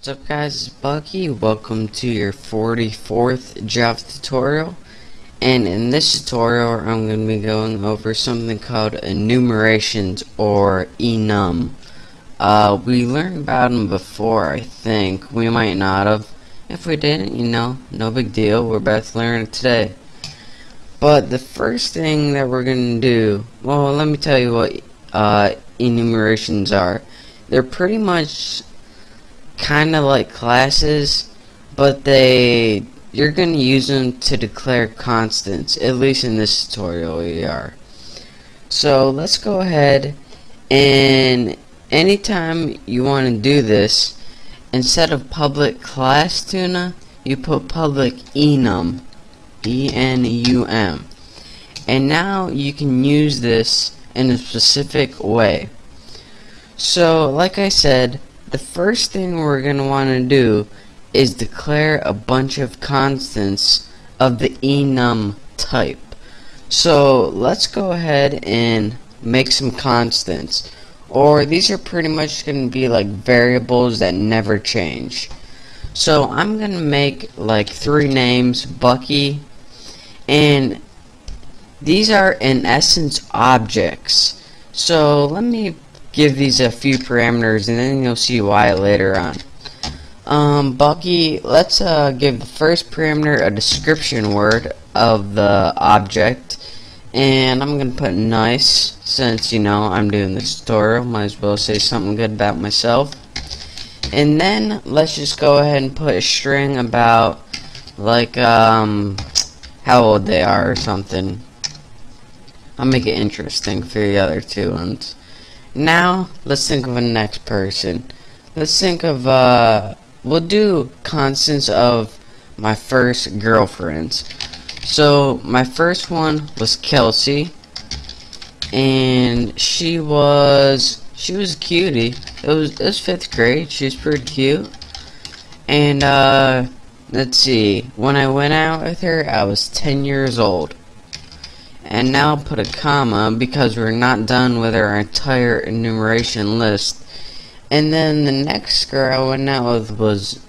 What's up guys, it's Bucky. Welcome to your 44th Java tutorial, and in this tutorial I'm going to be going over something called enumerations or enum. We learned about them before, I think. We might not have. If we didn't, no big deal. We're about to learn it today. But the first thing that we're going to do, well, let me tell you what enumerations are. They're pretty much kind of like classes, but you're going to use them to declare constants, at least in this tutorial we are. So let's go ahead, and anytime you want to do this, instead of public class tuna, you put public enum, E-N-U-M, and now you can use this in a specific way. So like I said, the first thing we're going to want to do is declare a bunch of constants of the enum type. So let's go ahead and make some constants, or these are pretty much going to be like variables that never change. So I'm going to make like 3 names, Bucky, and these are in essence objects. So let me give these a few parameters and then you'll see why later on. Bucky, let's give the first parameter a description word of the object, and I'm gonna put nice, since I'm doing this tutorial, might as well say something good about myself. And then let's just go ahead and put a string about like how old they are or something. I'll make it interesting for the other 2 ones. Now, let's think of a next person. Let's think of, we'll do constants of my first girlfriends. So, my first one was Kelsey, and she was a cutie. It was 5th grade, she was pretty cute. And, let's see, when I went out with her, I was 10 years old. And now I'll put a comma because we're not done with our entire enumeration list. And then the next girl I went out with was,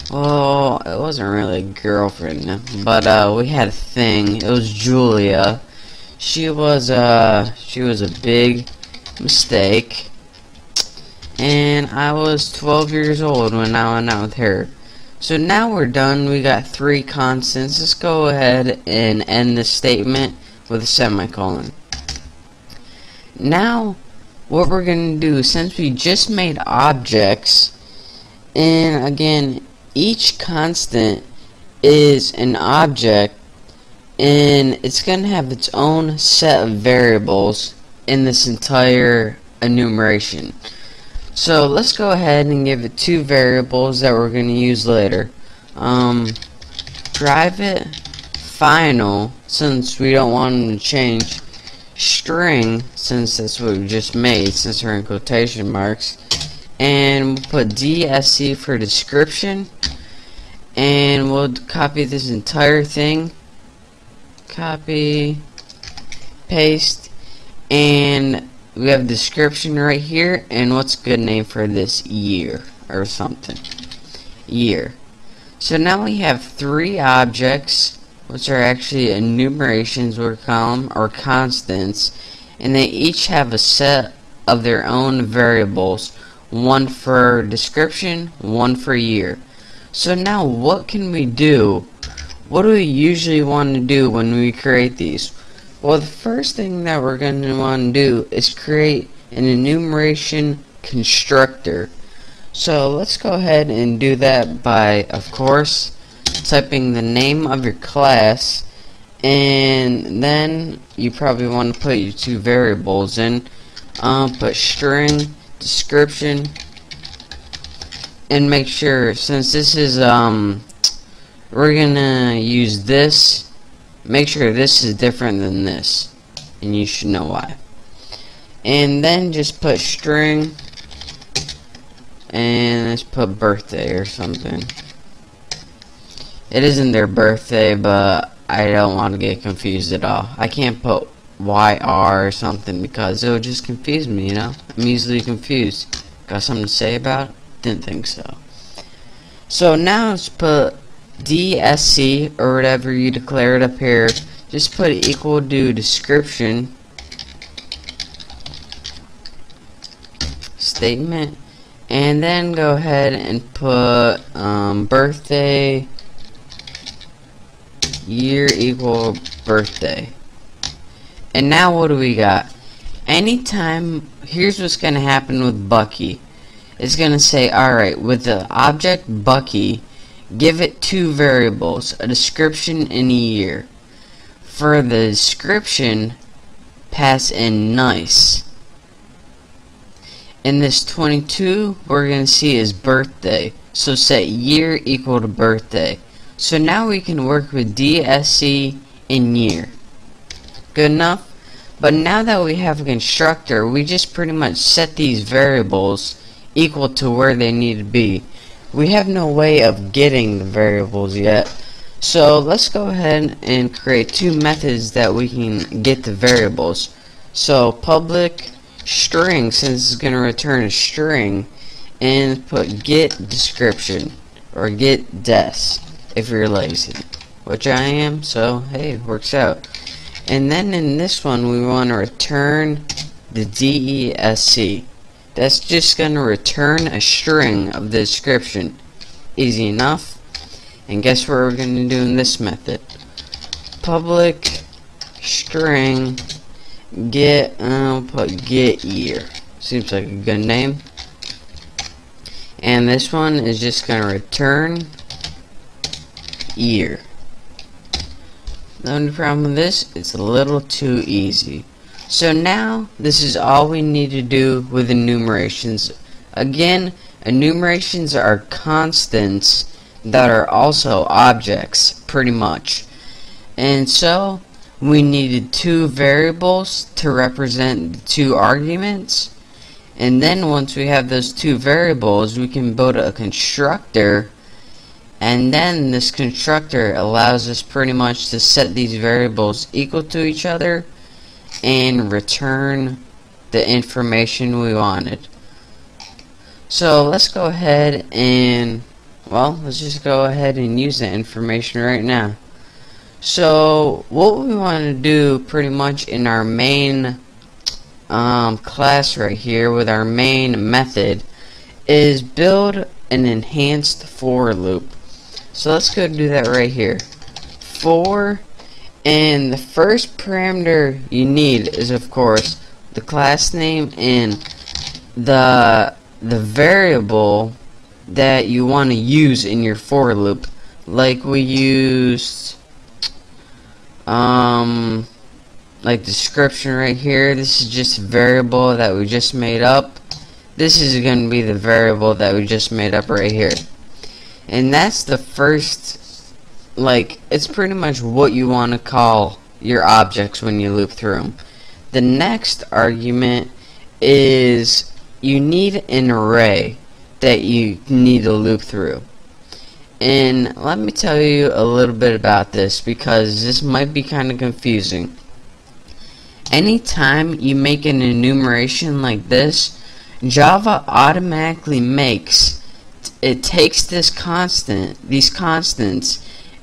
well, it wasn't really a girlfriend, but we had a thing. It was Julia. She was a big mistake, and I was 12 years old when I went out with her. So now we're done. We got 3 constants. Let's go ahead and end this statement with a semicolon. Now, what we're going to do, since we just made objects, and again, each constant is an object, and it's going to have its own set of variables in this entire enumeration. So let's go ahead and give it 2 variables that we're going to use later. Private final, since we don't want them to change. String, since that's what we just made, since we're in quotation marks. And we'll put DSC for description. And we'll copy this entire thing. Copy, paste, and we have description right here, and what's a good name for this? Year or something. Year. So now we have 3 objects, which are actually enumerations, we'll call them, or constants, and they each have a set of their own variables, 1 for description, 1 for year. So now what can we do? What do we usually want to do when we create these? Well, the first thing that we're going to want to do is create an enumeration constructor. So let's go ahead and do that by, of course, typing the name of your class, and then you probably want to put your 2 variables in. Put string, description, and make sure, since this is, we're going to use this, make sure this is different than this, and you should know why. And then just put string, and let's put birthday or something. It isn't their birthday, but I don't want to get confused at all. I can't put YR or something because it would just confuse me, I'm easily confused. Got something to say about it? Didn't think so. So now let's put DSC or whatever you declared up here. Just put equal to description statement, and then go ahead and put birthday year equal birthday. And now what do we got? Anytime, here's what's gonna happen with Bucky. It's gonna say, alright, with the object Bucky, give it two variables, a description and a year. For the description, pass in nice. In this 22, we're gonna see is birthday. So set year equal to birthday. So now we can work with DSC and year. Good enough? But now that we have a constructor, we just pretty much set these variables equal to where they need to be. We have no way of getting the variables yet. So let's go ahead and create two methods that we can get the variables. So public string, since it's going to return a string, and put get description or get des if you're lazy, which I am, so hey, it works out. And then in this one we want to return the DESC. That's just going to return a string of the description. Easy enough. And guess what we're going to do in this method? Public string get, put get year. Seems like a good name. And this one is just going to return year. The only problem with this, it's a little too easy. So now, this is all we need to do with enumerations. Again, enumerations are constants that are also objects, pretty much. And so, we needed two variables to represent the two arguments. And then once we have those two variables, we can build a constructor. And then this constructor allows us pretty much to set these variables equal to each other and return the information we wanted. So let's go ahead and, well, let's just go ahead and use that information right now. So what we want to do pretty much in our main class right here with our main method is build an enhanced for loop. So let's go do that right here. For, and the first parameter you need is of course the class name and the variable that you want to use in your for loop. Like we used like description right here. This is just a variable that we just made up. This is going to be the variable that we just made up right here. And that's the first, like, it's pretty much what you want to call your objects when you loop through them. The next argument is you need an array that you need to loop through. And let me tell you a little bit about this because this might be kind of confusing. Anytime you make an enumeration like this, Java automatically it takes these constants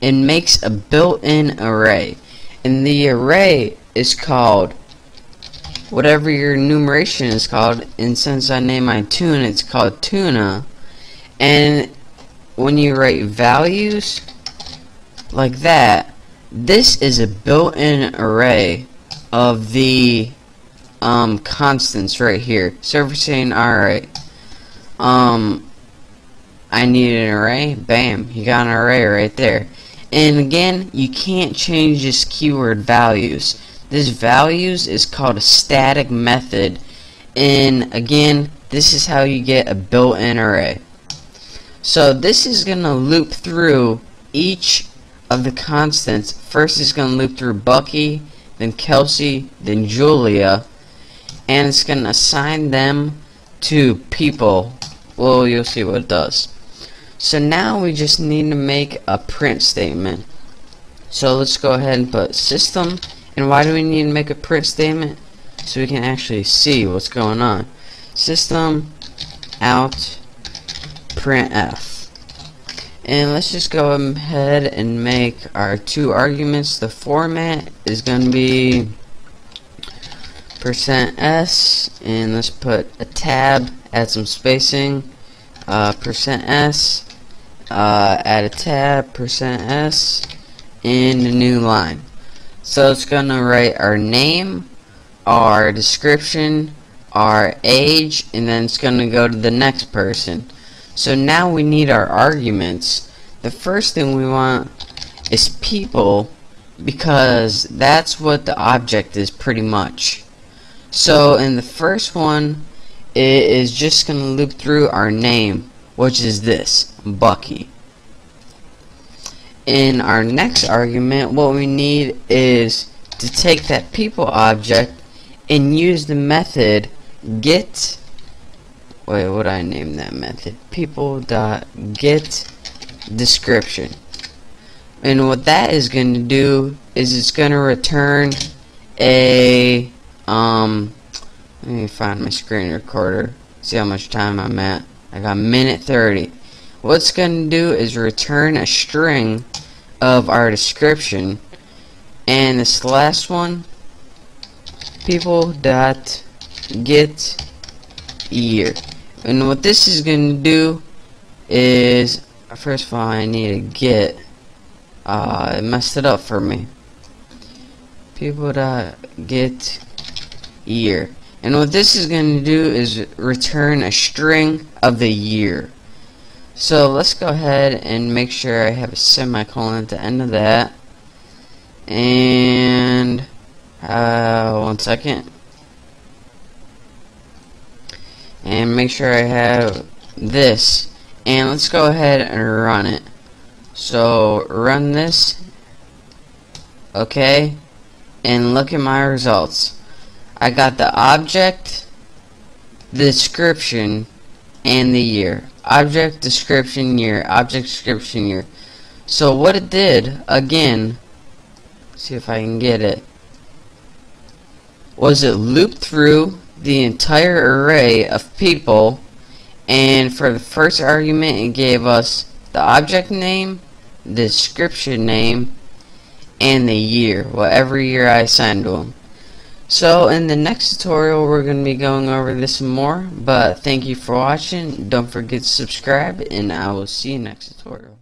and makes a built-in array, and the array is called whatever your enumeration is called, and since I named my tune, it's called tuna. And when you write values like that, this is a built-in array of the constants right here. So if we're saying, alright, I need an array, bam, you got an array right there. And again, you can't change this keyword values. This values is called a static method, and again, this is how you get a built-in array. So this is gonna loop through each of the constants. First it's gonna loop through Bucky, then Kelsey, then Julia, and it's gonna assign them to people. Well, you'll see what it does. So now we just need to make a print statement. So let's go ahead and put system. And why do we need to make a print statement? So we can actually see what's going on. System out printf. And let's just go ahead and make our two arguments. The format is going to be %s, and let's put a tab, add some spacing, %s, add a tab, %s, and a new line. So it's going to write our name, our description, our age, and then it's going to go to the next person. So now we need our arguments. The first thing we want is people, because that's what the object is pretty much. So in the first one, it is just going to loop through our name, which is this, Bucky. In our next argument, what we need is to take that people object and use the method get, wait, what did I name that method? People.get description. And what that is going to do is it's going to return a let me find my screen recorder, see how much time I'm at. I got 1:30. What it's going to do is return a string of our description, and this last one, people.get year. And what this is going to do is, first of all, I need to get, it messed it up for me. People.get year. And what this is going to do is return a string of the year. So let's go ahead and make sure I have a semicolon at the end of that. And 1 second. And make sure I have this. And let's go ahead and run it. So run this. Okay. And look at my results. I got the object, the description, and the year. Object, description, year. Object, description, year. So what it did, again, see if I can get it, was it looped through the entire array of people, and for the first argument it gave us the object name, the description name, and the year, whatever year I assigned to them. So in the next tutorial we're going to be going over this more, but thank you for watching. Don't forget to subscribe, and I will see you next tutorial.